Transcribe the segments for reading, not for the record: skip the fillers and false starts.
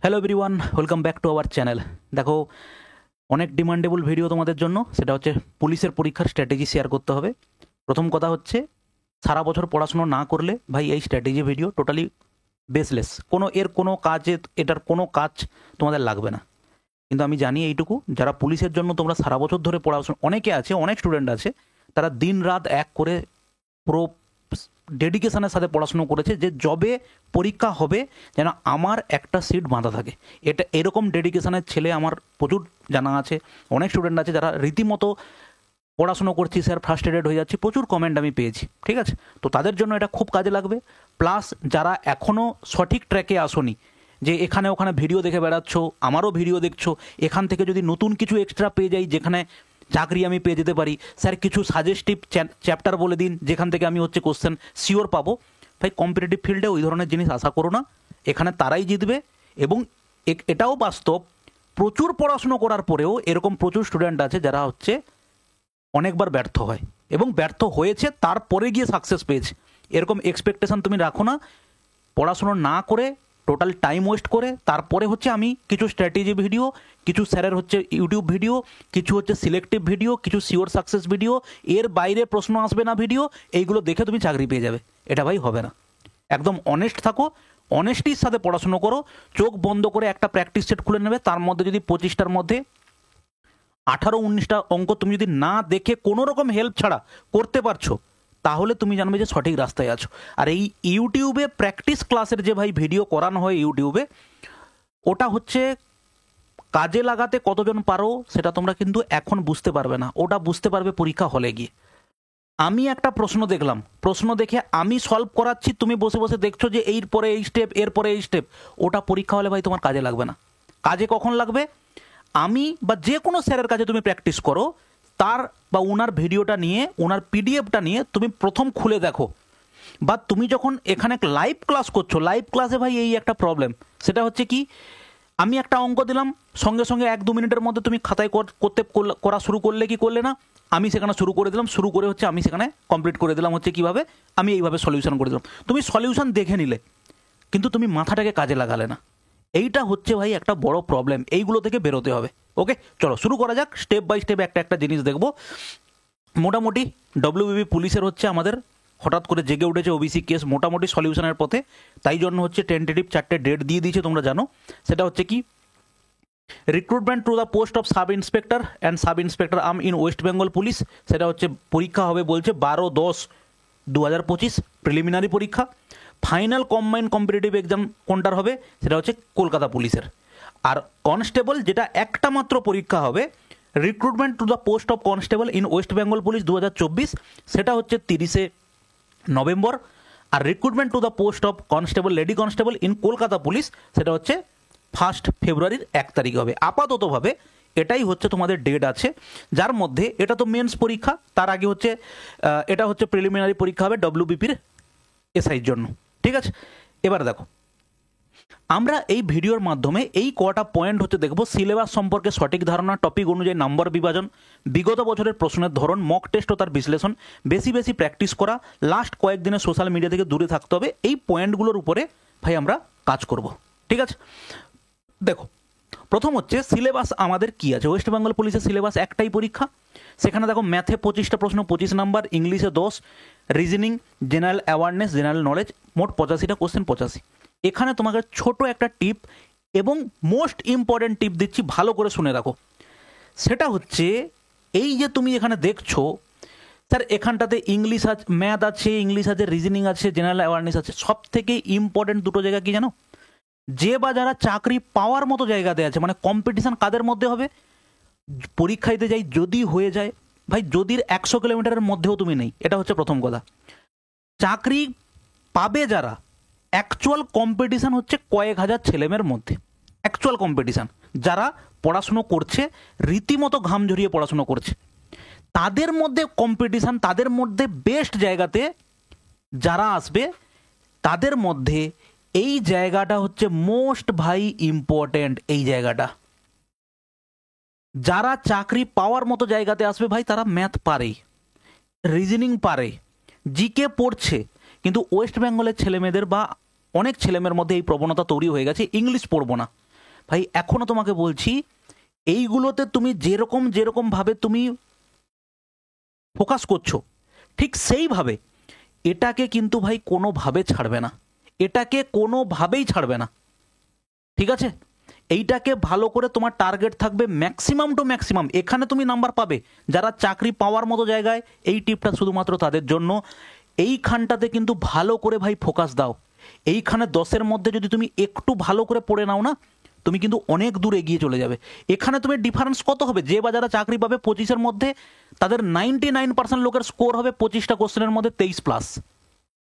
Hello everyone, welcome back to our channel. দেখো, অনেক demandable video তোমাদের জন্য। সেটা হচ্ছে পুলিশের পরীক্ষার স্ট্র্যাটেজি শেয়ার করতে হবে। প্রথম কথা হচ্ছে, সারা বছর পড়াশুনো না করলে ভাই এই স্ট্র্যাটেজি ভিডিও টোটালি বেসলেস। কোনো কাজে এটার কোনো কাজ তোমাদের লাগবে না। কিন্তু আমি জানি এইটুকু, যারা পুলিশের জন্য তোমরা সারা বছর ধরে পড়াশোনা, অনেকে আছে, অনেক স্টুডেন্ট আছে, তারা দিন রাত এক করে পুরো ডেডিকেশনের সাথে পড়াশুনো করেছে যে জবে পরীক্ষা হবে যেন আমার একটা সিট বাঁধা থাকে। এটা এরকম ডেডিকেশনের ছেলে আমার প্রচুর জানা আছে। অনেক স্টুডেন্ট আছে যারা রীতিমতো পড়াশুনো করছি স্যার, ফ্রাস্ট্রেটেড হয়ে যাচ্ছি, প্রচুর কমেন্ট আমি পেয়েছি। ঠিক আছে, তো তাদের জন্য এটা খুব কাজে লাগবে। প্লাস যারা এখনও সঠিক ট্র্যাকে আসোনি, যে এখানে ওখানে ভিডিও দেখে বেড়াচ্ছ, আমারও ভিডিও দেখছো, এখান থেকে যদি নতুন কিছু এক্সট্রা পেয়ে যাই যেখানে চাকরি আমি পেয়ে যেতে পারি, স্যার কিছু সাজেস্টিভ চ্যাপ্টার বলে দিন যেখান থেকে আমি কোশ্চেন শিওর পাবো। ভাই কম্পিটিটিভ ফিল্ডে ওই ধরনের জিনিস আশা করো না, এখানে তারাই জিতবে। এবং এটাও বাস্তব, প্রচুর পড়াশুনো করার পরেও এরকম প্রচুর স্টুডেন্ট আছে যারা অনেকবার ব্যর্থ হয় এবং ব্যর্থ হয়েছে তারপরে গিয়ে সাকসেস পেয়েছে। এরকম এক্সপেকটেশন তুমি রাখো না। পড়াশুনো না করে টোটাল টাইম ওয়েস্ট করে তারপরে আমি কিছু স্ট্র্যাটেজি ভিডিও, কিছু স্যারের ইউটিউব ভিডিও, কিছু সিলেক্টিভ ভিডিও, কিছু শিওর সাকসেস ভিডিও, এর বাইরে প্রশ্ন আসবে না ভিডিও, এইগুলো দেখে তুমি চাকরি পেয়ে যাবে, এটা ভাই হবে না। একদম অনেস্ট থাকো, অনেস্টির সাথে পড়াশুনো করো। চোখ বন্ধ করে একটা প্র্যাকটিস সেট খুলে নেবে, তার মধ্যে যদি 25টার মধ্যে 18-19টা অঙ্ক তুমি যদি না দেখে কোনো রকম হেল্প ছাড়া করতে পারছো, তাহলে তুমি জানবে যে সঠিক রাস্তায় আছো। আর এই ইউটিউবে প্র্যাকটিস ক্লাসের যে ভাই ভিডিও করানো হয় ইউটিউবে, ওটা কাজে লাগাতে কতজন পারো সেটা তোমরা কিন্তু এখন বুঝতে পারবে না, ওটা বুঝতে পারবে পরীক্ষা হলে গিয়ে। আমি একটা প্রশ্ন দেখলাম, প্রশ্ন দেখে আমি সলভ করাচ্ছি, তুমি বসে বসে দেখছো যে এর পরে এই স্টেপ, এর পরে এই স্টেপ, ওটা পরীক্ষা হলে ভাই তোমার কাজে লাগবে না। কাজে কখন লাগবে? আমি বা যে কোনো স্যারের কাছে তুমি প্র্যাকটিস করো, তার বা ওনার ভিডিওটা নিয়ে, ওনার পিডিএফটা নিয়ে তুমি প্রথম খুলে দেখো। বা তুমি যখন এখানে লাইভ ক্লাস করছো, লাইভ ক্লাসে ভাই এই একটা প্রবলেম, সেটা হচ্ছে কি, আমি একটা অঙ্ক দিলাম, সঙ্গে সঙ্গে 1-2 মিনিটের মধ্যে তুমি খাতায় করা শুরু করলে কি করলে না, আমি সেখানে শুরু করে দিলাম, শুরু করে আমি সেখানে কমপ্লিট করে দিলাম। কীভাবে? আমি এইভাবে সলিউশন করে দিলাম। তুমি সলিউশন দেখে নিলে, কিন্তু তুমি মাথাটাকে কাজে লাগালে না। এইটা ভাই একটা বড় প্রবলেম, এইগুলো থেকে বেরোতে হবে। ওকে, চলো শুরু করা যাক। স্টেপ বাই স্টেপ একটা একটা জিনিস দেখবো। মোটামুটি ডব্লিউবিপি পুলিশের আমাদের হঠাৎ করে জেগে উঠেছে ওবিসি কেস, মোটামুটি সলিউশনের পথে। তাই জন্য টেন্টেটিভ 4টে ডেট দিয়ে দিয়েছে, তোমরা জানো। সেটা কি, recruitment to the post of sub inspector and sub inspector arm in West Bengal police. সেটা পরীক্ষা হবে বলছে 12-10-2025, প্রিলিমিনারি পরীক্ষা। ফাইনাল কম্বাইন্ড কম্পিটিটিভ এক্সাম কোনটার হবে? সেটা কলকাতা পুলিশের। আর কনস্টেবল, যেটা একটা মাত্র পরীক্ষা হবে, recruitment to the post of constable in West Bengal police 2024, সেটা 30শে নভেম্বর। আর recruitment to the post of constable, lady constable in Kolkata police, সেটা 1 ফেব্রুয়ারির 1 তারিখ হবে। আপাততভাবে এটাই তোমাদের ডেট আছে, যার মধ্যে এটা তো মেন্স পরীক্ষা, তার আগে এটা প্রিলিমিনারি পরীক্ষা হবে ডব্লিউবিপির এসআইর জন্য। ঠিক আছে, এবার দেখো, আমরা এই ভিডিওর মাধ্যমে এই কটা পয়েন্ট দেখব। সিলেবাস সম্পর্কে সঠিক ধারণা, টপিক অনুযায়ী নাম্বার বিভাজন, বিগত বছরের প্রশ্নের ধরন, মক টেস্ট ও তার বিশ্লেষণ, বেশি বেশি প্র্যাকটিস করা, লাস্ট কয়েকদিনে সোশ্যাল মিডিয়া থেকে দূরে থাকতে হবে। এই পয়েন্টগুলোর উপরে ভাই আমরা কাজ করব। ঠিক আছে, দেখো, প্রথম সিলেবাস আমাদের কি আছে। ওয়েস্ট বেঙ্গল পুলিশের সিলেবাস একটাই পরীক্ষা। সেখানে দেখো, ম্যাথে 25টা প্রশ্ন, 25 নাম্বার, ইংলিশে 10, reasoning, general awareness, general knowledge, মোট 85টা কোশ্চেন, 85। এখানে তোমাকে ছোট একটা টিপ এবং মোস্ট ইম্পর্টেন্ট টিপ দিচ্ছি, ভালো করে শুনে রাখো। সেটা এই যে তুমি এখানে দেখছো, স্যার এখানটাতে ইংলিশ আছে, ম্যাথ আছে, ইংলিশ আছে, রিজনিং আছে, জেনারেল অ্যাওয়ারনেস আছে। সব থেকে ইম্পর্টেন্ট দুটো জায়গা কি জানো? যে বা যারা চাকরি পাওয়ার মতো জায়গাতে আছে, মানে কম্পিটিশান কাদের মধ্যে হবে? পরীক্ষা দিতে যাই যদি হয়ে যায়, ভাই যদির 100 কিলোমিটারের মধ্যেও তুমি নেই, এটা প্রথম কথা। চাকরি পাবে যারা, অ্যাকচুয়াল কম্পিটিশান কয়েক হাজার ছেলেমেয়ের মধ্যে। অ্যাকচুয়াল কম্পিটিশান যারা পড়াশুনো করছে, রীতিমতো ঘাম ঝরিয়ে পড়াশুনো করছে, তাদের মধ্যে কম্পিটিশান, তাদের মধ্যে বেস্ট জায়গাতে যারা আসবে, তাদের মধ্যে এই জায়গাটা মোস্ট ভাই ইম্পর্টেন্ট। এই জায়গাটা যারা চাকরি পাওয়ার মতো জায়গাতে আসবে ভাই, তারা ম্যাথ পারে, রিজনিং পারে, জিকে পড়ছে। কিন্তু ওয়েস্ট বেঙ্গলের ছেলেমেয়েদের বা অনেক ছেলেমেয়ের মধ্যে এই প্রবণতা তৈরি হয়ে গেছে, ইংলিশ পড়বো না। ভাই এখনও তোমাকে বলছি, এইগুলোতে তুমি যেরকমভাবে তুমি ফোকাস করছো, ঠিক সেইভাবে এটাকে কিন্তু ভাই কোনোভাবে ছাড়বে না, এটাকে কোনোভাবেই ছাড়বে না, ঠিক আছে? এইটাকে ভালো করে তোমার টার্গেট থাকবে ম্যাক্সিমাম টু ম্যাক্সিমাম, এখানে তুমি নাম্বার পাবে। যারা চাকরি পাওয়ার মতো জায়গায়, এই টিপটা শুধুমাত্র তাদের জন্য। এইখানটাতে কিন্তু ভালো করে ভাই ফোকাস দাও। এইখানে 10-এর মধ্যে যদি তুমি একটু ভালো করে পড়ে নাও না, তুমি কিন্তু অনেক দূর এগিয়ে চলে যাবে। এখানে তুমি ডিফারেন্স কত হবে, যে বা যারা চাকরি পাবে 25-এর মধ্যে, তাদের 99% লোকের স্কোর হবে 25টা কোশ্চেনের মধ্যে 23+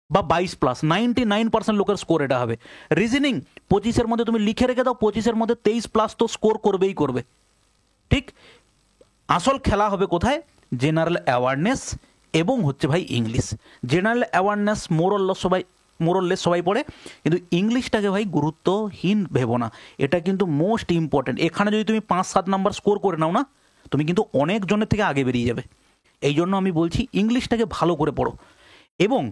বা 22+, 99% লোকের স্কোর এটা হবে। রিজনিং 25-এর মধ্যে তুমি লিখে রেখে দাও, 25-এর মধ্যে 23+ তো স্কোর করবেই করবে, ঠিক? আসল খেলা হবে কোথায়? জেনারেল অ্যাওয়ারনেস এবং হচ্ছে ভাই ইংলিশ। জেনারেল অ্যাওয়ারনেস মোরললেস সবাই পড়ে, কিন্তু ইংলিশটাকে ভাই গুরুত্বহীন ভেবো না, এটা কিন্তু মোস্ট ইম্পর্টেন্ট। এখানে যদি তুমি 5-7 নাম্বার স্কোর করে নাও না, তুমি কিন্তু অনেক জনের থেকে আগে বেরিয়ে যাবে। এই জন্য আমি বলছি ইংলিশটাকে ভালো করে পড়ো। এবং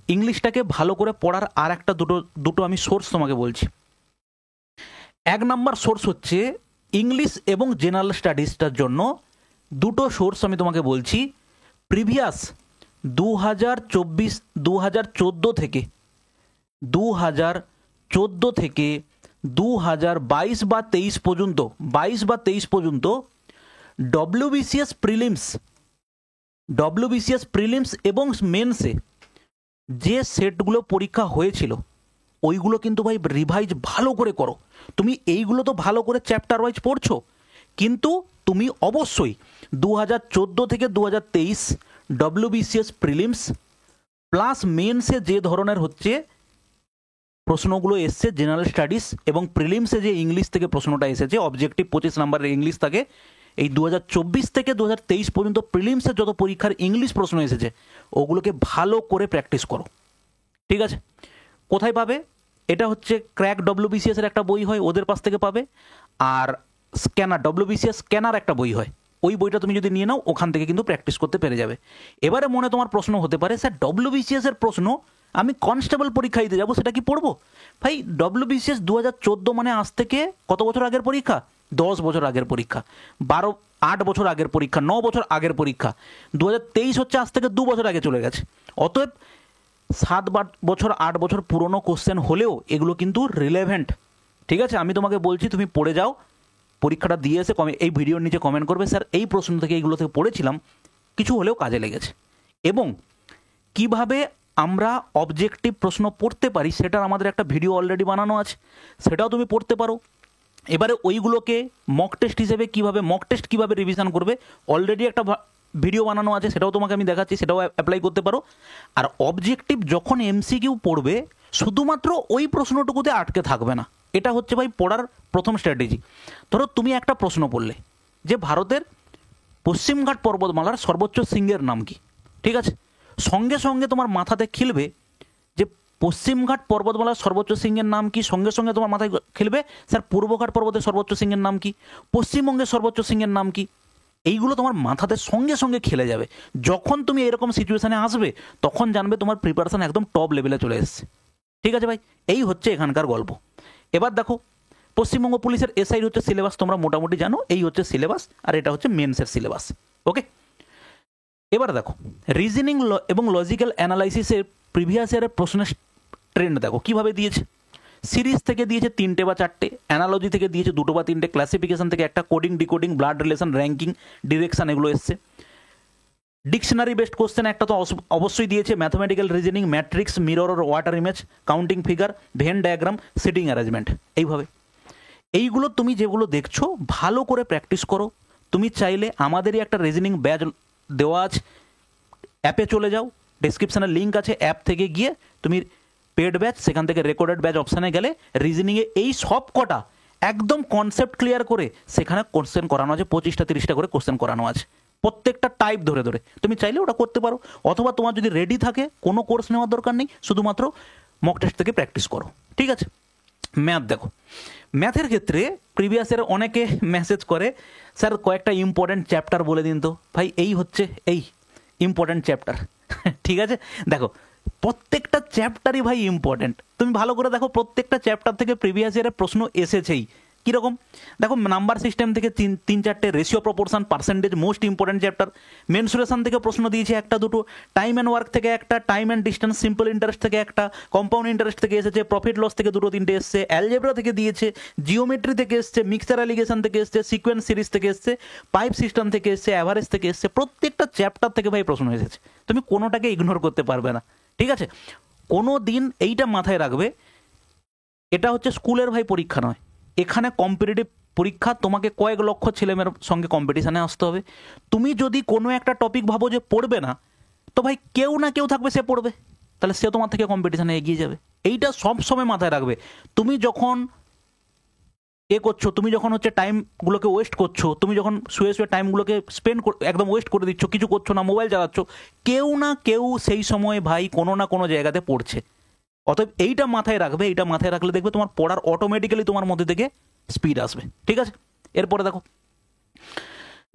ইংলিশটাকে ভালো করে পড়ার আর একটা দুটো আমি সোর্স তোমাকে বলছি। 1 নাম্বার সোর্স হচ্ছে ইংলিশ এবং জেনারেল স্টাডিজটার জন্য দুটো সোর্স আমি তোমাকে বলছি। প্রিভিয়াস 2014 থেকে 2022 বা 23 পর্যন্ত ডব্লিউবিসিএস প্রিলিমস এবং মেন্সে যে সেটগুলো পরীক্ষা হয়েছিল, ওইগুলো কিন্তু ভাই রিভাইজ ভালো করে করো। তুমি এইগুলো তো ভালো করে চ্যাপ্টার ওয়াইজ পড়ছো, কিন্তু তুমি অবশ্যই 2014 থেকে 2023 ডব্লিউবিসিএস প্রিলিমস প্লাস মেন্সে যে ধরনের হচ্ছে প্রশ্নগুলো এসছে জেনারেল স্টাডিজ, এবং প্রিলিমসে যে ইংলিশ থেকে প্রশ্নটা এসেছে অবজেক্টিভ 25 নাম্বারের ইংলিশ থাকে, এই 2024 থেকে 2023 পর্যন্ত প্রিলিমসের যত পরীক্ষার ইংলিশ প্রশ্ন এসেছে ওগুলোকে ভালো করে প্র্যাকটিস করো, ঠিক আছে? কোথায় পাবে? এটা হচ্ছে ক্র্যাক ডব্লিউবিসিএস এর একটা বই হয়, ওদের পাশ থেকে পাবে। আর স্ক্যানার, ডব্লিউবিসিএস স্ক্যানার একটা বই হয়, ওই বইটা তুমি যদি নিয়ে নাও, ওখান থেকে কিন্তু প্র্যাকটিস করতে পেরে যাবে। এবারে মনে তোমার প্রশ্ন হতে পারে, স্যার ডব্লিউবিসিএস এর প্রশ্ন আমি কনস্টেবল পরীক্ষা দিতে যাবো, সেটা কি পড়বো? ভাই ডব্লিউবিসিএস 2014 মানে আজ থেকে কত বছর আগের পরীক্ষা? 10 বছর আগের পরীক্ষা, 8 বছর আগের পরীক্ষা, 9 বছর আগের পরীক্ষা। 2023 হচ্ছে আজ থেকে 2 বছর আগে চলে গেছে। অতএব 7 বছর 8 বছর পুরনো কোশ্চেন হলেও এগুলো কিন্তু রিলেভেন্ট, ঠিক আছে? আমি তোমাকে বলছি তুমি পড়ে যাও, পরীক্ষাটা দিয়ে এসে এই ভিডিওর নিচে কমেন্ট করবে, স্যার এই প্রশ্ন থেকে এইগুলো থেকে পড়েছিলাম, কিছু হলেও কাজে লেগেছে। এবং কিভাবে আমরা অবজেক্টিভ প্রশ্ন পড়তে পারি সেটার আমাদের একটা ভিডিও অলরেডি বানানো আছে, সেটাও তুমি পড়তে পারো। এবারে ওইগুলোকে মক টেস্ট হিসেবে কীভাবে রিভিশন করবে অলরেডি একটা ভিডিও বানানো আছে, সেটাও তোমাকে আমি দেখাচ্ছি, সেটাও অ্যাপ্লাই করতে পারো। আর অবজেক্টিভ যখন এমসিকিউ পড়বে, শুধুমাত্র ওই প্রশ্নটুকুতে আটকে থাকবে না, এটা হচ্ছে ভাই পড়ার প্রথম স্ট্র্যাটেজি। ধরো তুমি একটা প্রশ্ন পড়লে যে ভারতের পশ্চিমঘাট পর্বতমালার সর্বোচ্চ শৃঙ্গের নাম কি, ঠিক আছে? সঙ্গে সঙ্গে তোমার মাথাতে খেলবে যে পশ্চিমঘাট পর্বতমালার সর্বোচ্চ শৃঙ্গের নাম কি, সঙ্গে সঙ্গে তোমার মাথায় খেলবে স্যার পূর্বঘাট পর্বতের সর্বোচ্চ শৃঙ্গের নাম কি, পশ্চিমবঙ্গের সর্বোচ্চ শৃঙ্গের নাম কি। এইগুলো তোমার মাথাতে সঙ্গে সঙ্গে খেলে যাবে। যখন তুমি এরকম সিচুয়েশানে আসবে, তখন জানবে তোমার প্রিপারেশান একদম টপ লেভেলে চলে এসছে, ঠিক আছে ভাই? এই হচ্ছে এখানকার গল্প। এবার দেখো, পশ্চিমবঙ্গ পুলিশের এসআই হচ্ছে সিলেবাস, তোমরা মোটামুটি জানো, এই হচ্ছে সিলেবাস, আর এটা হচ্ছে মেন্সের সিলেবাস, ওকে? এবার দেখো রিজনিং এবং লজিক্যাল অ্যানালাইসিসের প্রিভিয়াস ইয়ারের প্রশ্নের ট্রেন্ড দেখো কীভাবে দিয়েছে। সিরিজ থেকে দিয়েছে 3টে বা 4টে, অ্যানালজি থেকে দিয়েছে 2টো বা 3টে, ক্লাসিফিকেশন থেকে একটা, coding decoding, blood relation, ranking, direction, এগুলো এসছে। ডিকশনারি বেসড কোশ্চেন একটা তো অবশ্যই দিয়েছে, ম্যাথমেটিক্যাল রিজনিং, ম্যাট্রিক্স, মিরর আর water image, counting figure, Venn diagram, sitting arrangement, এইভাবে। এইগুলো তুমি যেগুলো দেখছো ভালো করে প্র্যাকটিস করো। তুমি চাইলে আমাদেরই একটা রিজনিং ব্যাচ দেওয়া আছে, অ্যাপে চলে যাও, ডেসক্রিপশানে লিঙ্ক আছে, অ্যাপ থেকে গিয়ে তুমি পেড ব্যাচ, সেখান থেকে রেকর্ডেড ব্যাচ অপশানে গেলে রিজনিংয়ে এই সব কটা একদম কনসেপ্ট ক্লিয়ার করে সেখানে কোশ্চেন করানো আছে, 25টা 30টা করে কোশ্চেন করানো আছে, প্রত্যেকটা টাইপ ধরে ধরে। তুমি চাইলে ওটা করতে পারো, অথবা তোমার যদি রেডি থাকে কোনো কোর্স নেওয়ার দরকার নেই, শুধুমাত্র মক টেস্ট থেকে প্র্যাকটিস করো, ঠিক আছে? ম্যাথ দেখো, ম্যাথের ক্ষেত্রে প্রিভিয়াসের অনেকে মেসেজ করে, স্যার কয়েকটা ইম্পর্ট্যান্ট চ্যাপ্টার বলে দিন তো। ভাই এই হচ্ছে এই ইম্পর্ট্যান্ট চ্যাপ্টার, ঠিক আছে? দেখো প্রত্যেকটা চ্যাপ্টারই ভাই ইম্পর্ট্যান্ট, তুমি ভালো করে দেখো, প্রত্যেকটা চ্যাপ্টার থেকে প্রিভিয়াস ইয়ারের প্রশ্ন এসেছেই, কীরকম দেখো, নাম্বার সিস্টেম থেকে তিন চারটে, ratio proportion, percentage, most important chapter, mensuration থেকে প্রশ্ন দিয়েছে একটা দুটো, টাইম অ্যান্ড ওয়ার্ক থেকে একটা, time and distance, simple interest থেকে একটা, কম্পাউন্ড ইন্টারেস্ট থেকে এসেছে, প্রফিট লস থেকে দুটো তিনটে এসছে, অ্যালজেব্রা থেকে দিয়েছে, জিওমেট্রি থেকে এসছে, মিক্সার অ্যালিগেশন থেকে এসছে, সিকোয়েন্স সিরিজ থেকে এসছে, পাইপ সিস্টেম থেকে এসছে, অ্যাভারেজ থেকে এসছে, প্রত্যেকটা চ্যাপ্টার থেকে ভাই প্রশ্ন এসেছে, তুমি কোনোটাকে ইগনোর করতে পারবে না। ঠিক আছে, কোনো দিন এইটা মাথায় রাখবে, এটা হচ্ছে স্কুলের ভাই পরীক্ষা নয়, এখানে কম্পিটিটিভ পরীক্ষা, তোমাকে কয়েক লক্ষ ছেলেমেয়ের সঙ্গে কম্পিটিশানে আসতে হবে। তুমি যদি কোনো একটা টপিক ভাবো যে পড়বে না, তো ভাই কেউ না কেউ থাকবে সে পড়বে, তাহলে সে তোমার থেকে কম্পিটিশানে এগিয়ে যাবে। এইটা সব সময় মাথায় রাখবে। তুমি যখন করছো, তুমি যখন হচ্ছে টাইমগুলোকে ওয়েস্ট করছো, তুমি যখন শুয়ে শুয়ে টাইমগুলোকে স্পেন্ড একদম ওয়েস্ট করে দিচ্ছ, কিছু করছো না, মোবাইল চালাচ্ছ, কেউ না কেউ সেই সময় ভাই কোনো না কোনো জায়গাতে পড়ছে। অতএব এইটা মাথায় রাখবে, এইটা মাথায় রাখলে দেখবে তোমার পড়ার অটোমেটিক্যালি তোমার মধ্যে থেকে স্পিড আসবে। ঠিক আছে, এরপরে দেখো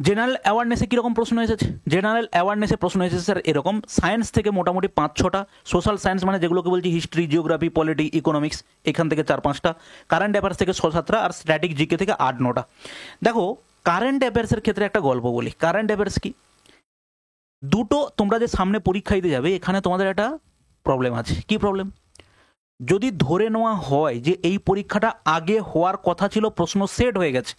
জেনারেল অ্যাওয়ারনেসে কীরকম প্রশ্ন এসেছে। জেনারেল অ্যাওয়ারনেসে প্রশ্ন এসেছে স্যার এরকম, সায়েন্স থেকে মোটামুটি 5-6টা, সোশ্যাল সায়েন্স মানে যেগুলোকে বলছি হিস্ট্রি, জিওগ্রাফি, পলিটি, ইকোনমিক্স, এখান থেকে 4-5টা, কারেন্ট অ্যাফেয়ার্স থেকে 6-7টা, আর স্ট্যাটিক জিকে থেকে 8-9টা। দেখো কারেন্ট অ্যাফেয়ার্সের ক্ষেত্রে একটা গল্প বলি। কারেন্ট অ্যাফেয়ার্স কি, দুটো, তোমরা যে সামনে পরীক্ষা দিতে যাবে এখানে তোমাদের একটা প্রবলেম আছে। কি প্রবলেম? যদি ধরে নেওয়া হয় যে এই পরীক্ষাটা আগে হওয়ার কথা ছিল, প্রশ্ন সেট হয়ে গেছে,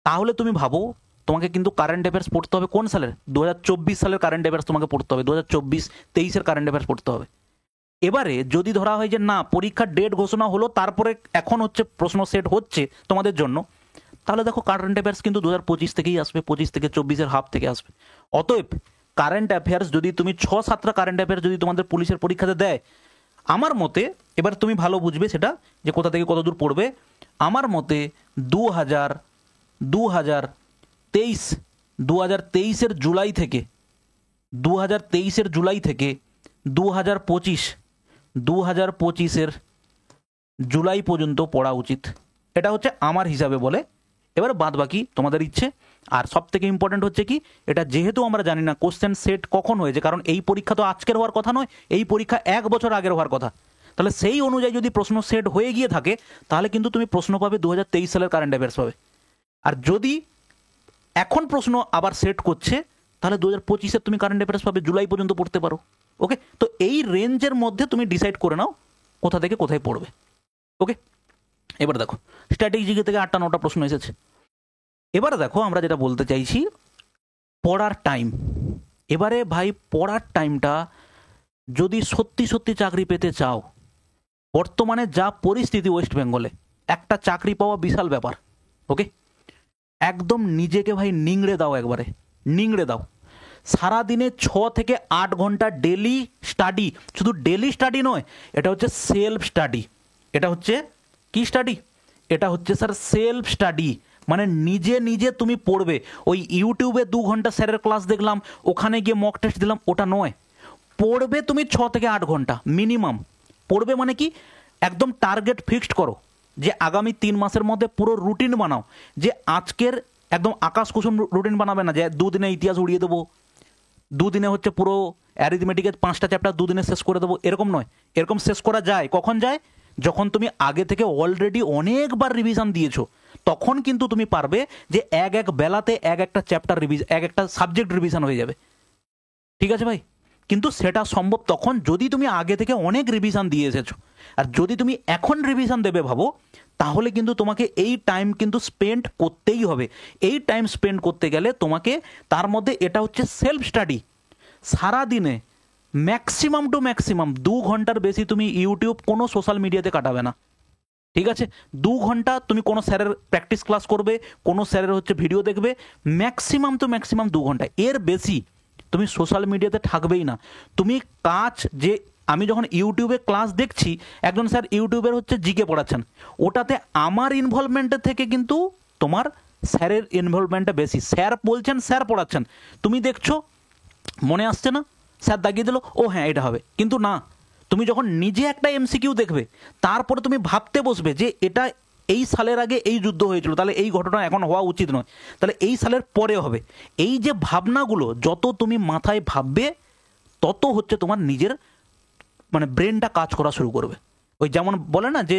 তাহলে তুমি ভাবো তোমাকে কিন্তু কারেন্ট অ্যাফেয়ার্স পড়তে হবে কোন সালের? 2024 সালের কারেন্ট অ্যাফেয়ার্স তোমাকে পড়তে হবে, 2024-23-এর কারেন্ট অ্যাফেয়ার্স পড়তে হবে। এবারে যদি ধরা হয় যে না, পরীক্ষার ডেট ঘোষণা হলো, তারপরে এখন হচ্ছে প্রশ্ন সেট হচ্ছে তোমাদের জন্য, তাহলে দেখো কারেন্ট অ্যাফেয়ার্স কিন্তু 2025 থেকেই আসবে, 25 থেকে 24-এর হাফ থেকে আসবে। অতএব কারেন্ট অ্যাফেয়ার্স যদি তুমি 6-7টা কারেন্ট অ্যাফেয়ার্স যদি তোমাদের পুলিশের পরীক্ষাতে দেয়, আমার মতে, এবার তুমি ভালো বুঝবে সেটা যে কোথা থেকে কত দূর পড়বে, আমার মতে 2023-এর জুলাই থেকে 2025-এর জুলাই পর্যন্ত পড়া উচিত। এটা হচ্ছে আমার হিসাবে বলে। এবার বাদ বাকি তোমাদের ইচ্ছে। আর সব থেকে ইম্পর্টেন্ট হচ্ছে কি, এটা যেহেতু আমরা জানি না কোশ্চেন সেট কখন হয়েছে, কারণ এই পরীক্ষা তো আজকের হওয়ার কথা নয়, এই পরীক্ষা 1 বছর আগের হওয়ার কথা, তাহলে সেই অনুযায়ী যদি প্রশ্ন সেট হয়ে গিয়ে থাকে, তাহলে কিন্তু তুমি প্রশ্ন পাবে 2023 সালের কারেন্ট অ্যাফেয়ার্স পাবে। আর যদি এখন প্রশ্ন আবার সেট করছে, তাহলে 2025-এর তুমি কারেন্ট অ্যাফেয়ার্স পাবে, জুলাই পর্যন্ত পড়তে পারো। ওকে, তো এই রেঞ্জের মধ্যে তুমি ডিসাইড করে নাও কোথা থেকে কোথায় পড়বে। ওকে, এবার দেখো স্ট্র্যাটেজি থেকে 8-9টা প্রশ্ন এসেছে। এবারে দেখো আমরা যেটা বলতে চাইছি, পড়ার টাইম। এবারে ভাই পড়ার টাইমটা যদি সত্যি সত্যি চাকরি পেতে চাও, বর্তমানে যা পরিস্থিতি ওয়েস্ট বেঙ্গলে, একটা চাকরি পাওয়া বিশাল ব্যাপার। ওকে, একদম নিজেকে ভাই নিংড়ে দাও, একবারে নিংড়ে দাও। সারাদিনে 6 থেকে 8 ঘন্টা ডেলি স্টাডি, শুধু ডেলি স্টাডি নয়, এটা হচ্ছে সেলফ স্টাডি। এটা হচ্ছে কি স্টাডি? এটা হচ্ছে স্যার সেলফ স্টাডি, মানে নিজে নিজে তুমি পড়বে। ওই ইউটিউবে 2 ঘন্টা স্যারের ক্লাস দেখলাম, ওখানে গিয়ে মক টেস্ট দিলাম, ওটা নয়। পড়বে তুমি 6 থেকে 8 ঘন্টা মিনিমাম পড়বে। মানে কি, একদম টার্গেট ফিক্সড করো যে আগামী 3 মাসের মধ্যে পুরো রুটিন বানাও, যে আজকের একদম আকাশ কুসুম রুটিন বানাবে না যে 2 দিনে ইতিহাস উড়িয়ে দেবো, 2 দিনে হচ্ছে পুরো অ্যারিথমেটিকের 5টা চ্যাপ্টার 2 দিনে শেষ করে দেবো, এরকম নয়। এরকম শেষ করা যায় কখন যায়? যখন তুমি আগে থেকে অলরেডি অনেকবার রিভিশন দিয়েছো, তখন কিন্তু তুমি পারবে যে এক বেলাতে একটা চ্যাপ্টার একটা সাবজেক্ট রিভিশন হয়ে যাবে। ঠিক আছে ভাই, কিন্তু সেটা সম্ভব তখন যদি তুমি আগে থেকে অনেক রিভিশন দিয়ে এসেছো। আর যদি তুমি এখন রিভিশন দেবে ভাবো, তাহলে কিন্তু তোমাকে এই টাইম কিন্তু স্পেন্ড করতেই হবে। এই টাইম স্পেন্ড করতে গেলে তোমাকে, তার মধ্যে এটা হচ্ছে সেলফ স্টাডি। সারাদিনে ম্যাক্সিমাম টু ম্যাক্সিমাম 2 ঘন্টার বেশি তুমি ইউটিউব কোনো সোশ্যাল মিডিয়াতে কাটাবে না। ঠিক আছে, 2 ঘন্টা তুমি কোনো স্যারের প্র্যাকটিস ক্লাস করবে, কোনো স্যারের হচ্ছে ভিডিও দেখবে, ম্যাক্সিমাম টু ম্যাক্সিমাম 2 ঘন্টা, এর বেশি তুমি সোশ্যাল মিডিয়াতে থাকবেই না। তুমি কাজ, যে আমি যখন ইউটিউবে ক্লাস দেখছি, একজন স্যার ইউটিউবের হচ্ছে জিকে পড়াচ্ছেন, ওটাতে আমার ইনভলভমেন্টের থেকে কিন্তু তোমার স্যারের ইনভলভমেন্টটা বেশি। স্যার বলছেন, স্যার পড়াচ্ছেন, তুমি দেখছো, মনে আসছে না, স্যার দাগিয়ে দিল, ও হ্যাঁ এটা হবে, কিন্তু না, তুমি যখন নিজে একটা এমসিকিউ দেখবে, তারপরে তুমি ভাবতে বসবে যে এটা এই সালের আগে এই যুদ্ধ হয়েছিল, তাহলে এই ঘটনা এখন হওয়া উচিত নয়, তাহলে এই সালের পরে হবে। এই যে ভাবনাগুলো যত তুমি মাথায় ভাববে, তত হচ্ছে তোমার নিজের মানে ব্রেনটা কাজ করা শুরু করবে। ওই যেমন বলে না যে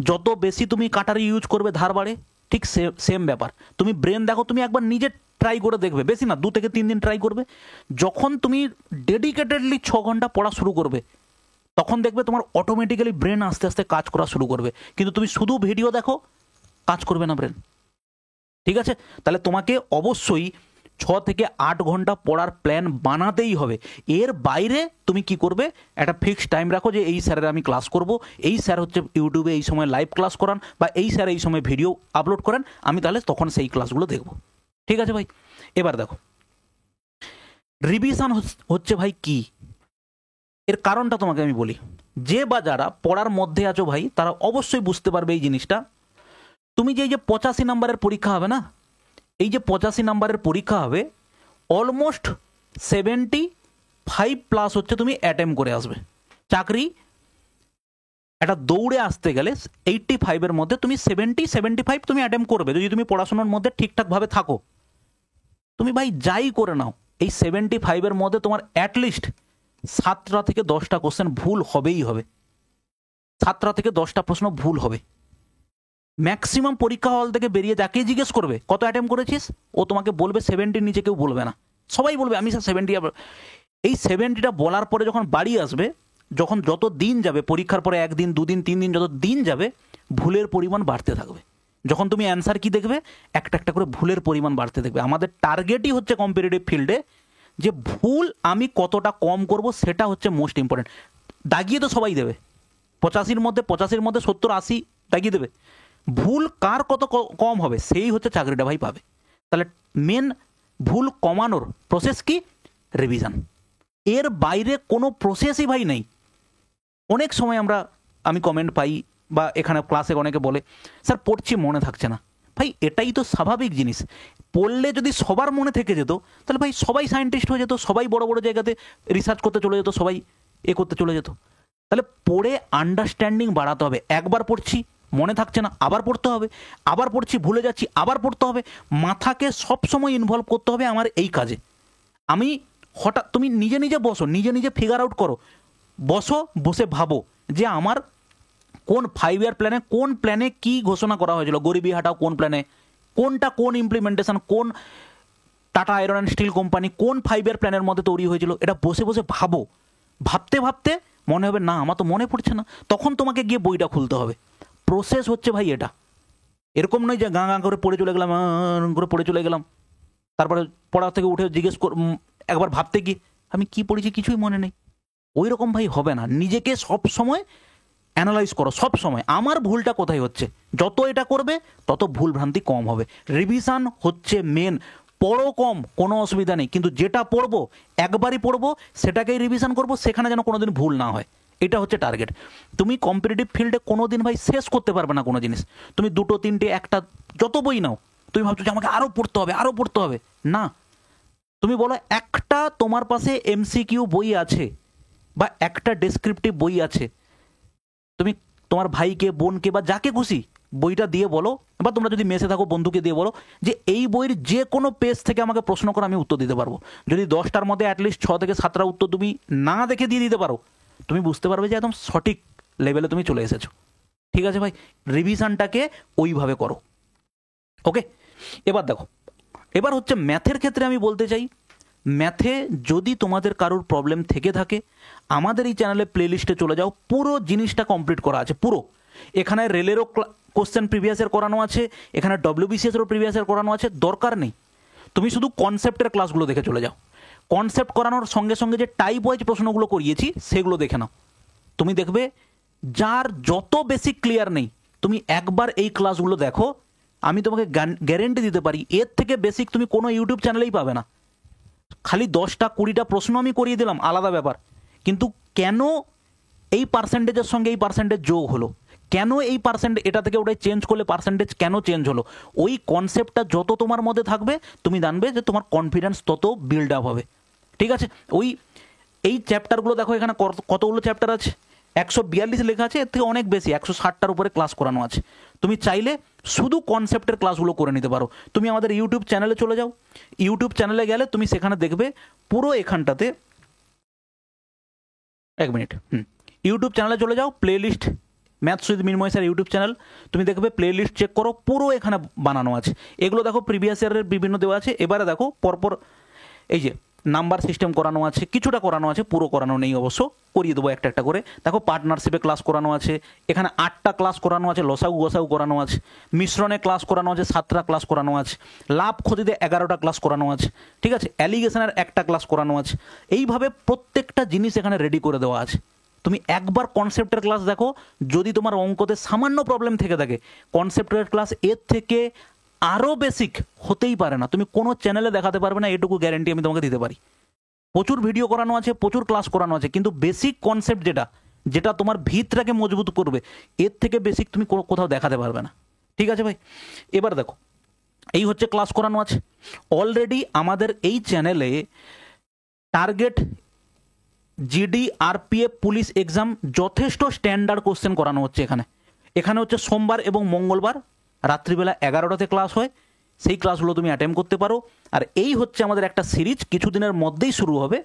যত বেশি তুমি কাটারি ইউজ করবে ধার বাড়ে, ঠিক সেম ব্যাপার। তুমি ব্রেন দেখো, তুমি একবার নিজে ট্রাই করে দেখবে, বেশি না 2 থেকে 3 দিন ট্রাই করবে। যখন তুমি ডেডিকেটেডলি 6 ঘন্টা পড়া শুরু করবে, তখন দেখবে তোমার অটোমেটিক্যালি ব্রেন আস্তে আস্তে কাজ করা শুরু করবে। কিন্তু তুমি শুধু ভিডিও দেখো, কাজ করবে না ব্রেন। ঠিক আছে, তাহলে তোমাকে অবশ্যই 6 থেকে 8 ঘন্টা পড়ার প্ল্যান বানাতেই হবে। এর বাইরে তুমি কি করবে, একটা ফিক্সড টাইম রাখো যে এই স্যারের আমি ক্লাস করব, এই স্যার হচ্ছে ইউটিউবে এই সময় লাইভ ক্লাস করান, বা এই স্যার এই সময় ভিডিও আপলোড করেন, আমি তাহলে তখন সেই ক্লাসগুলো দেখব। ঠিক আছে ভাই, এবার দেখো রিভিশন হচ্ছে ভাই কি, এর কারণটা তোমাকে আমি বলি। যে বা যারা পড়ার মধ্যে আছো ভাই, তারা অবশ্যই বুঝতে পারবে এই জিনিসটা। তুমি যে এই যে 85 নাম্বারের পরীক্ষা হবে না, এই যে 85 নাম্বারের পরীক্ষা হবে, অলমোস্ট 75+ হচ্ছে তুমি অ্যাটেম্প করে আসবে। চাকরি একটা দৌড়ে আসতে গেলে 85-এর মধ্যে তুমি 70-75 তুমি অ্যাটেম্প করবে, যদি তুমি পড়াশোনার মধ্যে ঠিকঠাকভাবে থাকো। তুমি ভাই যাই করে নাও, এই 75-এর মধ্যে তোমার অ্যাটলিস্ট 7টা থেকে 10টা কোশ্চেন ভুল হবেই হবে। 7টা থেকে 10টা প্রশ্ন ভুল হবে। ম্যাক্সিমাম পরীক্ষা হল থেকে বেরিয়ে যাকে জিজ্ঞেস করবে কত অ্যাটেম্প করেছিস, ও তোমাকে বলবে 70-র নিচে কেউ বলবে না, সবাই বলবে আমি স্যার 70। এই 70টা বলার পরে যখন বাড়ি আসবে, যখন যত দিন যাবে, পরীক্ষার পরে 1 দিন 2 দিন 3 দিন যত দিন যাবে, ভুলের পরিমাণ বাড়তে থাকবে। যখন তুমি অ্যান্সার কি দেখবে, একটা একটা করে ভুলের পরিমাণ বাড়তে দেখবে। আমাদের টার্গেটই হচ্ছে কম্পিটিটিভ ফিল্ডে যে ভুল আমি কতটা কম করব, সেটা হচ্ছে মোস্ট ইম্পর্টেন্ট। দাগিয়ে তো সবাই দেবে, 85-র মধ্যে 70-80 দাগিয়ে দেবে। ভুল কার কত কম হবে, সেই হচ্ছে চাকরিটা ভাই পাবে। তাহলে মেন ভুল কমানোর প্রসেস কি, রিভিশন। এর বাইরে কোনো প্রসেসই ভাই নেই। অনেক সময় আমি কমেন্ট পাই, বা এখানে ক্লাসে অনেকে বলে স্যার পড়ছি মনে থাকছে না। ভাই এটাই তো স্বাভাবিক জিনিস। পড়লে যদি সবার মনে থেকে যেত, তাহলে ভাই সবাই সায়েন্টিস্ট হয়ে যেত, সবাই বড় বড় জায়গাতে রিসার্চ করতে চলে যেত, সবাই করতে চলে যেত। তাহলে পড়ে আন্ডারস্ট্যান্ডিং বাড়াতে হবে। একবার পড়ছি মনে থাকছে না, আবার পড়তে হবে, আবার পড়ছি ভুলে যাচ্ছি, আবার পড়তে হবে। মাথাকে সবসময় ইনভলভ করতে হবে আমার এই কাজে। আমি হঠাৎ তুমি নিজে নিজে বসো, নিজে নিজে ফিগার আউট করো, বসে ভাবো যে আমার কোন 5 ইয়ার প্ল্যানে, কোন প্ল্যানে কি ঘোষণা করা হয়েছিল, গরিবি হাটাও কোন প্ল্যানে, কোনটা কোন ইমপ্লিমেন্টেশন, কোন tata iron and steel company কোন 5 ইয়ার প্ল্যানের মধ্যে তৈরি হয়েছিল। এটা বসে বসে ভাবো, ভাবতে ভাবতে মনে হবে না আমার তো মনে পড়ছে না, তখন তোমাকে গিয়ে বইটা খুলতে হবে। প্রসেস হচ্ছে ভাই এটা। এরকম নয় যে গাঁ গাঁ করে পড়ে চলে গেলাম, তারপরে পড়া থেকে উঠে একবার ভাবতে গিয়ে আমি কি পড়েছি কিছুই মনে নেই। ওই রকম ভাই হবে না। নিজেকে সব সময় অ্যানালাইজ করো, সব সময় আমার ভুলটা কোথায় হচ্ছে। যত এটা করবে তত ভুল ভ্রান্তি কম হবে। রিভিশন হচ্ছে মেন। পড়ো কম কোনো অসুবিধা নেই, কিন্তু যেটা পড়বো একবারই পড়বো, সেটাকেই রিভিশন করবো, সেখানে যেন কোনোদিন ভুল না হয়। এটা হচ্ছে টার্গেট। তুমি কম্পিটিটিভ ফিল্ডে কোনোদিন ভাই শেষ করতে পারবে না কোনো জিনিস। তুমি 2, 3, 1 যত বই নাও, তুমি ভাবছো যে আমাকে আরও পড়তে হবে না। তুমি বলো একটা তোমার পাশে এমসিকিউ বই আছে বা একটা ডেসক্রিপটিভ বই আছে, তুমি তোমার ভাইকে, বোনকে বা যাকে খুশি বইটা দিয়ে বলো, বা তোমরা যদি মেসে থাকো বন্ধুকে দিয়ে বলো যে এই বইয়ের যে কোনো পেজ থেকে আমাকে প্রশ্ন করো, আমি উত্তর দিতে পারবো। যদি 10টার মধ্যে অ্যাটলিস্ট 6 থেকে 7টা উত্তর তুমি না দেখে দিয়ে দিতে পারো, তুমি বুঝতে পারবে যে একদম সঠিক লেভেলে তুমি চলে এসেছো। ঠিক আছে ভাই, রিভিশনটাকে ওইভাবে করো। ওকে, এবার দেখো, এবার হচ্ছে ম্যাথের ক্ষেত্রে আমি বলতে চাই, ম্যাথে যদি তোমাদের কারোর প্রবলেম থেকে থাকে, আমাদের এই চ্যানেলে প্লেলিস্টে চলে যাও, পুরো জিনিসটা কমপ্লিট করা আছে পুরো। এখানে রেলেরও কোশ্চেন প্রিভিয়াসের করানো আছে, এখানে ডব্লিউবিসিএসেরও প্রিভিয়াসের করানো আছে। দরকার নেই, তুমি শুধু কনসেপ্টের ক্লাসগুলো দেখে চলে যাও। কনসেপ্ট করানোর সঙ্গে সঙ্গে যে টাইপ ওয়াইজ প্রশ্নগুলো করিয়েছি সেগুলো দেখে নাও। তুমি দেখবে যার যত বেসিক ক্লিয়ার নেই, তুমি একবার এই ক্লাসগুলো দেখো, আমি তোমাকে গ্যারেন্টি দিতে পারি এর থেকে বেসিক তুমি কোনো ইউটিউব চ্যানেলেই পাবে না। খালি 10টা 20টা প্রশ্ন আমি করিয়ে দিলাম, আলাদা ব্যাপার, কিন্তু কেন এই পার্সেন্টেজের সঙ্গে এই পার্সেন্টেজ যোগ হলো, কেন এই পার্সেন্ট এটা থেকে ওটাই চেঞ্জ করলে পার্সেন্টেজ কেন চেঞ্জ হলো, ওই কনসেপ্টটা যত তোমার মধ্যে থাকবে, তুমি জানবে যে তোমার কনফিডেন্স তত বিল্ড আপ হবে। ঠিক আছে, এই চ্যাপ্টারগুলো দেখো, এখানে কতগুলো চ্যাপ্টার আছে, 142 লেখা আছে, এর থেকে অনেক বেশি 160টার উপরে ক্লাস করানো আছে। তুমি চাইলে শুধু কনসেপ্টের ক্লাসগুলো করে নিতে পারো। তুমি আমাদের ইউটিউব চ্যানেলে চলে যাও, ইউটিউব চ্যানেলে গেলে তুমি সেখানে দেখবে পুরো এখানটাতে, 1 মিনিট, ইউটিউব চ্যানেলে চলে যাও, playlist maths with মিনময় sir YouTube channel, তুমি দেখবে প্লে লিস্ট চেক করো, পুরো এখানে বানানো আছে। এগুলো দেখো প্রিভিয়াস ইয়ারের বিভিন্ন দেওয়া আছে। এবারে দেখো পরপর এই যে নাম্বার সিস্টেম করানো আছে, কিছুটা করানো আছে, পুরো করানো নেই অবশ্য, করিয়ে দেবো একটা একটা করে। দেখো পার্টনারশিপে ক্লাস করানো আছে, এখানে 8টা ক্লাস করানো আছে, লসাগু গোসাগু করানো আছে, মিশ্রণে ক্লাস করানো আছে, 7টা ক্লাস করানো আছে, লাভ ক্ষতিতে 11টা ক্লাস করানো আছে, ঠিক আছে, অ্যালিগেশনের 1টা ক্লাস করানো আছে। এইভাবে প্রত্যেকটা জিনিস এখানে রেডি করে দেওয়া আছে। তুমি একবার কনসেপ্টের ক্লাস দেখো, যদি তোমার অঙ্কতে সামান্য প্রবলেম থেকে থাকে, কনসেপ্টের ক্লাস এর থেকে আরও বেসিক হতেই পারে না, তুমি কোনো চ্যানেলে দেখাতে পারবে না, এটুকু গ্যারেন্টি আমি তোমাকে দিতে পারি। প্রচুর ভিডিও করানো আছে, প্রচুর ক্লাস করানো আছে, কিন্তু বেসিক কনসেপ্ট যেটা তোমার ভিতটাকে মজবুত করবে, এর থেকে বেসিক তুমি কোথাও দেখাতে পারবে না। ঠিক আছে ভাই, এবার দেখো এই হচ্ছে ক্লাস করানো আছে। অলরেডি আমাদের এই চ্যানেলে target, GD, RPF, police exam যথেষ্ট স্ট্যান্ডার্ড কোশ্চেন করানো হচ্ছে। এখানে হচ্ছে সোমবার এবং মঙ্গলবার রাত্রিবেলা 11টাতে ক্লাস হয়, সেই ক্লাসগুলো তুমি অ্যাটেম্প করতে পারো। আর এই হচ্ছে আমাদের একটা সিরিজ, কিছুদিনের মধ্যেই শুরু হবে।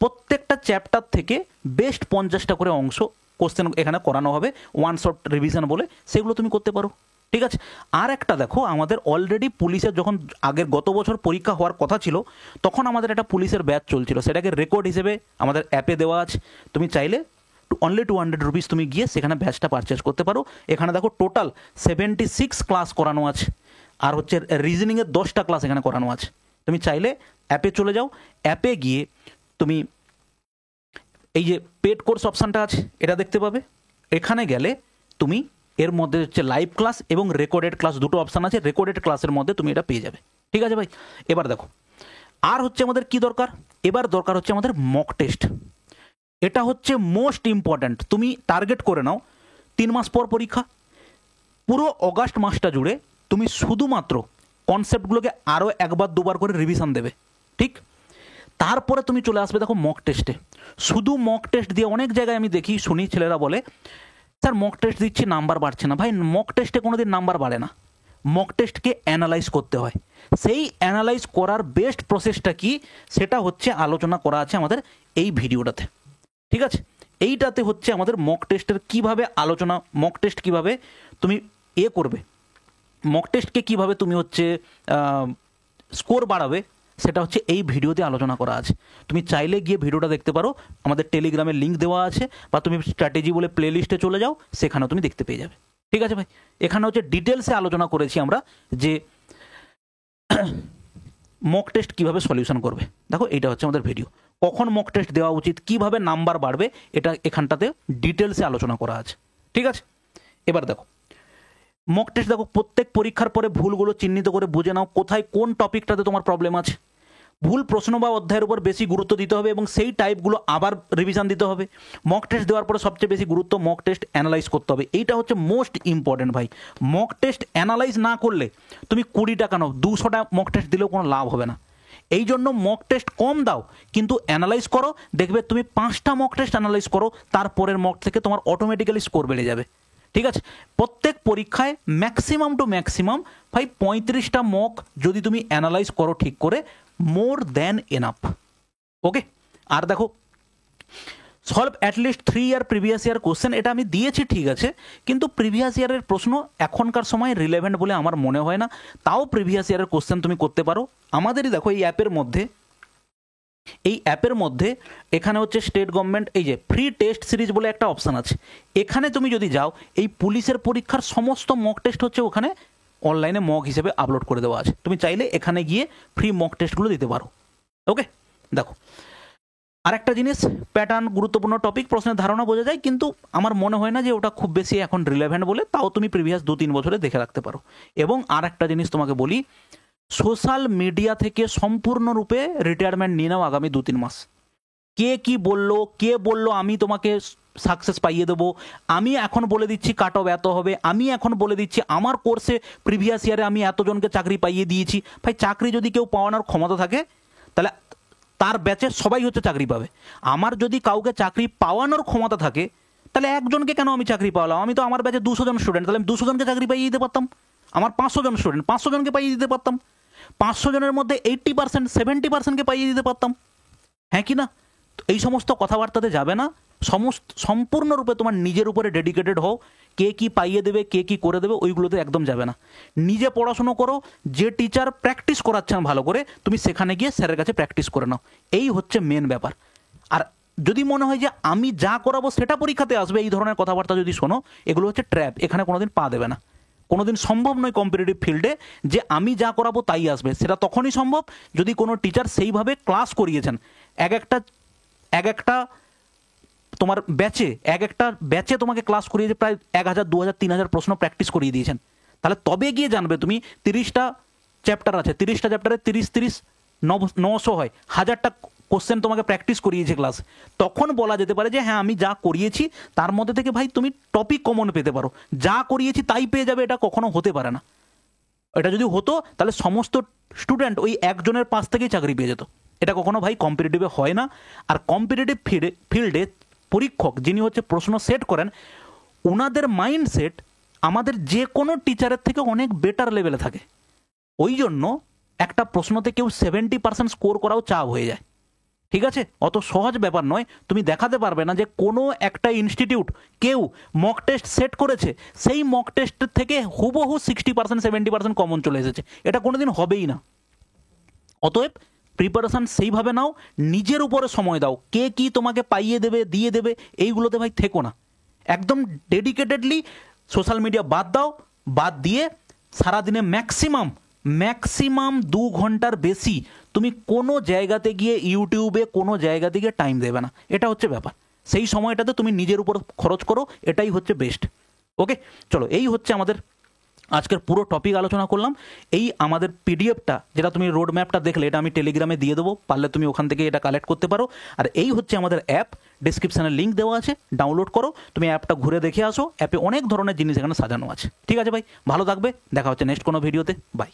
প্রত্যেকটা চ্যাপ্টার থেকে বেস্ট 50টা করে অংশ কোশ্চেন এখানে করানো হবে, ওয়ান শট রিভিশন বলে, সেগুলো তুমি করতে পারো। ঠিক আছে, আর একটা দেখো, আমাদের অলরেডি পুলিশের যখন আগের গত বছর পরীক্ষা হওয়ার কথা ছিল, তখন আমাদের একটা পুলিশের ব্যাচ চলছিল, সেটাকে রেকর্ড হিসেবে আমাদের অ্যাপে দেওয়া আছে। তুমি চাইলে অনলি 200 রুপিস তুমি গিয়ে সেখানে ব্যাচটা পারচেস করতে পারো। এখানে দেখো টোটাল 76 ক্লাস করানো আছে, আর হচ্ছে রিজনিংয়ের 10টা ক্লাস এখানে করানো আছে। তুমি চাইলে অ্যাপে চলে যাও, অ্যাপে গিয়ে তুমি এই যে পেড কোর্স অপশানটা আছে এটা দেখতে পাবে। এখানে গেলে তুমি এর মধ্যে হচ্ছে লাইভ ক্লাস এবং রেকর্ডেড ক্লাস, দুটো অপশান আছে, রেকর্ডেড ক্লাসের মধ্যে তুমি এটা পেয়ে যাবে। ঠিক আছে ভাই, এবার দেখো আর হচ্ছে আমাদের কি দরকার, এবার দরকার হচ্ছে আমাদের মক টেস্ট। এটা হচ্ছে মোস্ট ইম্পর্ট্যান্ট। তুমি টার্গেট করে নাও 3 মাস পর পরীক্ষা, পুরো অগাস্ট মাসটা জুড়ে তুমি শুধুমাত্র কনসেপ্টগুলোকে আরও একবার দুবার করে রিভিশন দেবে। ঠিক, তারপরে তুমি চলে আসবে দেখো মক টেস্টে। শুধু মক টেস্ট দিয়ে অনেক জায়গায় আমি দেখি শুনি ছেলেরা বলে স্যার মক টেস্ট দিচ্ছি নাম্বার বাড়ছে না। ভাই, মক টেস্টে কোনো দিন নাম্বার বাড়ে না, মক টেস্টকে অ্যানালাইজ করতে হয়। সেই অ্যানালাইজ করার বেস্ট প্রসেসটা কি, সেটা হচ্ছে আলোচনা করা আছে আমাদের এই ভিডিওটাতে। ঠিক আছে, এইটাতে হচ্ছে আমাদের মক টেস্টের কীভাবে আলোচনা, মক টেস্ট কীভাবে তুমি করবে, মক টেস্টকে কীভাবে তুমি হচ্ছে স্কোর বাড়াবে, সেটা হচ্ছে এই ভিডিওতে আলোচনা করা আছে। তুমি চাইলে গিয়ে ভিডিওটা দেখতে পারো, আমাদের টেলিগ্রামের লিঙ্ক দেওয়া আছে, বা তুমি স্ট্র্যাটেজি বলে প্লে লিস্টে চলে যাও, সেখানেও তুমি দেখতে পেয়ে যাবে। ঠিক আছে ভাই, এখানে হচ্ছে ডিটেলসে আলোচনা করেছি আমরা যে মক টেস্ট কীভাবে সলিউশন করবে। দেখো এইটা হচ্ছে আমাদের ভিডিও, কখন মক টেস্ট দেওয়া উচিত, কীভাবে নাম্বার বাড়বে, এটা এখানটাতে ডিটেলসে আলোচনা করা আছে। ঠিক আছে, এবার দেখো মক টেস্ট দেখো, প্রত্যেক পরীক্ষার পরে ভুলগুলো চিহ্নিত করে বুঝে নাও কোথায় কোন টপিকটাতে তোমার প্রবলেম আছে। ভুল প্রশ্ন বা অধ্যায়ের উপর বেশি গুরুত্ব দিতে হবে এবং সেই টাইপগুলো আবার রিভিশন দিতে হবে। মক টেস্ট দেওয়ার পরে সবচেয়ে বেশি গুরুত্ব মক টেস্ট অ্যানালাইজ করতে হবে, এইটা হচ্ছে মোস্ট ইম্পর্টেন্ট ভাই। মক টেস্ট অ্যানালাইজ না করলে তুমি 20 টাকা নাও, 200টা মক টেস্ট দিলেও কোনো লাভ হবে না। এই জন্য মক টেস্ট কম দাও, কিন্তু অ্যানালাইজ করো। দেখবে তুমি 5টা মক টেস্ট অ্যানালাইজ করো, তারপরের মক থেকে তোমার অটোমেটিক্যালি স্কোর বেড়ে যাবে। ঠিক আছে, প্রত্যেক পরীক্ষায় ম্যাক্সিমাম টু ম্যাক্সিমাম ভাই 35টা মক যদি তুমি অ্যানালাইজ করো ঠিক করে, মোর দ্যান এনাফ। ওকে, আর দেখো সলভ অ্যাটলিস্ট 3 ইয়ার প্রিভিয়াস ইয়ার কোশ্চেন, এটা আমি দিয়েছি ঠিক আছে, কিন্তু প্রিভিয়াস ইয়ারের প্রশ্ন এখনকার সময় রিলেভেন্ট বলে আমার মনে হয় না। তাও প্রিভিয়াস ইয়ারের কোশ্চেন তুমি করতে পারো। আমাদেরই দেখো এই অ্যাপের মধ্যে এখানে হচ্ছে স্টেট গভর্নমেন্ট এই যে ফ্রি টেস্ট সিরিজ বলে একটা অপশান আছে। এখানে তুমি যদি যাও, এই পুলিশের পরীক্ষার সমস্ত মক টেস্ট হচ্ছে ওখানে অনলাইনে মক হিসেবে আপলোড করে দেওয়া আছে। তুমি চাইলে এখানে গিয়ে ফ্রি মক টেস্টগুলো দিতে পারো। ওকে, দেখো আরেকটা জিনিস, প্যাটার্ন গুরুত্বপূর্ণ টপিক, প্রশ্নের ধারণা বোঝা যায়, কিন্তু আমার মনে হয় না যে ওটা খুব বেশি এখন রিলেভেন্ট বলে, তাও তুমি প্রিভিয়াস 2-3 বছরে দেখে রাখতে পারো। এবং আর একটা জিনিস তোমাকে বলি, সোশ্যাল মিডিয়া থেকে সম্পূর্ণরূপে রিটায়ারমেন্ট নিয়ে নাও আগামী 2-3 মাস। কে কি বললো, কে বললো আমি তোমাকে সাকসেস পাইয়ে দেবো, আমি এখন বলে দিচ্ছি কাট অফ এত হবে, আমি এখন বলে দিচ্ছি আমার কোর্সে প্রিভিয়াস ইয়ারে আমি এতজনকে চাকরি পাইয়ে দিয়েছি। ভাই, চাকরি যদি কেউ পাওয়ানোর ক্ষমতা থাকে, তাহলে তার ব্যাচে সবাই হচ্ছে চাকরি পাবে। আমার যদি কাউকে চাকরি পাওয়ানোর ক্ষমতা থাকে, তাহলে একজনকে কেন আমি চাকরি পাওয়ালাম? আমি তো আমার ব্যাচে 200 জন স্টুডেন্ট, তাহলে আমি 200 জনকে চাকরি পাইয়ে দিতে পারতাম। আমার 500 জন স্টুডেন্ট, 500 জনকে পাইয়ে দিতে পারতাম। 500 জনের মধ্যে 80%, 70%কে পাইয়ে দিতে পারতাম, হ্যাঁ কি না? এই সমস্ত কথাবার্তাতে যাবে না, সম্পূর্ণরূপে তোমার নিজের উপরে ডেডিকেটেড হও। কে কি পাইয়ে দেবে, কে কি করে দেবে, ওইগুলোতে একদম যাবে না। নিজে পড়াশুনো করো, যে টিচার প্র্যাকটিস করাচ্ছেন ভালো করে, তুমি সেখানে গিয়ে স্যারের কাছে প্র্যাকটিস করে নাও। এই হচ্ছে মেন ব্যাপার। আর যদি মনে হয় যে আমি যা করাবো সেটা পরীক্ষাতে আসবে, এই ধরনের কথাবার্তা যদি শোনো, এগুলো হচ্ছে ট্র্যাপ। এখানে কোনোদিন পা দেবে না। কোনোদিন সম্ভব নয় কম্পিটিটিভ ফিল্ডে যে আমি যা করাবো তাই আসবে। সেটা তখনই সম্ভব যদি কোনো টিচার সেইভাবে ক্লাস করিয়েছেন। এক একটা তোমার একটা ব্যাচে তোমাকে ক্লাস করিয়ে প্রায় 1000, 2000, 3000 প্রশ্ন প্র্যাকটিস করিয়ে দিয়েছেন, তাহলে তবে গিয়ে জানবে তুমি 30টা চ্যাপ্টার আছে, 30টা চ্যাপ্টারে 900 হয়, 1000টা কোশ্চেন তোমাকে প্র্যাকটিস করিয়েছে ক্লাস। তখন বলা যেতে পারে যে হ্যাঁ আমি যা করিয়েছি তার মধ্যে থেকে ভাই তুমি টপিক কমন পেতে পারো। যা করিয়েছি তাই পেয়ে যাবে, এটা কখনো হতে পারে না। এটা যদি হতো তাহলে সমস্ত স্টুডেন্ট ওই একজনের পাশ থেকেই চাকরি পেয়ে যেত। এটা কখনো ভাই কম্পিটিটিভে হয় না। আর কম্পিটিটিভ ফিল্ডে পরীক্ষক যিনি হচ্ছে প্রশ্ন সেট করেন, ওনাদের মাইন্ডসেট আমাদের যে কোনো টিচারের থেকে অনেক বেটার লেভেলে থাকে। ওই জন্য একটা প্রশ্নতে কেউ 70% স্কোর করাও চাপ হয়ে যায়। ঠিক আছে, অত সহজ ব্যাপার নয়। তুমি দেখাতে পারবে না যে কোনো একটা ইনস্টিটিউট কেউ মক টেস্ট সেট করেছে, সেই মক টেস্টের থেকে হুবহু 60%, 70% কমন চলে এসেছে। এটা কোনোদিন হবেই না। অতএব প্রিপারেশান সেইভাবে নাও, নিজের উপরে সময় দাও। কে কি তোমাকে পাইয়ে দেবে, দিয়ে দেবে, এইগুলোতে ভাই থেকো না। একদম ডেডিকেটেডলি সোশ্যাল মিডিয়া বাদ দিয়ে সারাদিনে ম্যাক্সিমাম 2 ঘন্টার বেশি তুমি কোনো জায়গাতে গিয়ে ইউটিউবে কোনো জায়গাতে গিয়ে টাইম দেবে না। এটা হচ্ছে ব্যাপার। সেই সময়টাতে তুমি নিজের উপর খরচ করো, এটাই হচ্ছে বেস্ট। ওকে, চলো, এই হচ্ছে আমাদের আজকের পুরো টপিক আলোচনা করলাম। এই আমাদের পিডিএফটা, যেটা তুমি রোড ম্যাপটা দেখলে, এটা আমি টেলিগ্রামে দিয়ে দেবো, পারলে তুমি ওখান থেকে এটা কালেক্ট করতে পারো। আর এই হচ্ছে আমাদের অ্যাপ, ডিসক্রিপশানে লিঙ্ক দেওয়া আছে, ডাউনলোড করো। তুমি অ্যাপটা ঘুরে দেখে আসো, অ্যাপে অনেক ধরনের জিনিস এখানে সাজানো আছে। ঠিক আছে ভাই, ভালো থাকবে, দেখা হচ্ছে নেক্সট কোনো ভিডিওতে। বাই।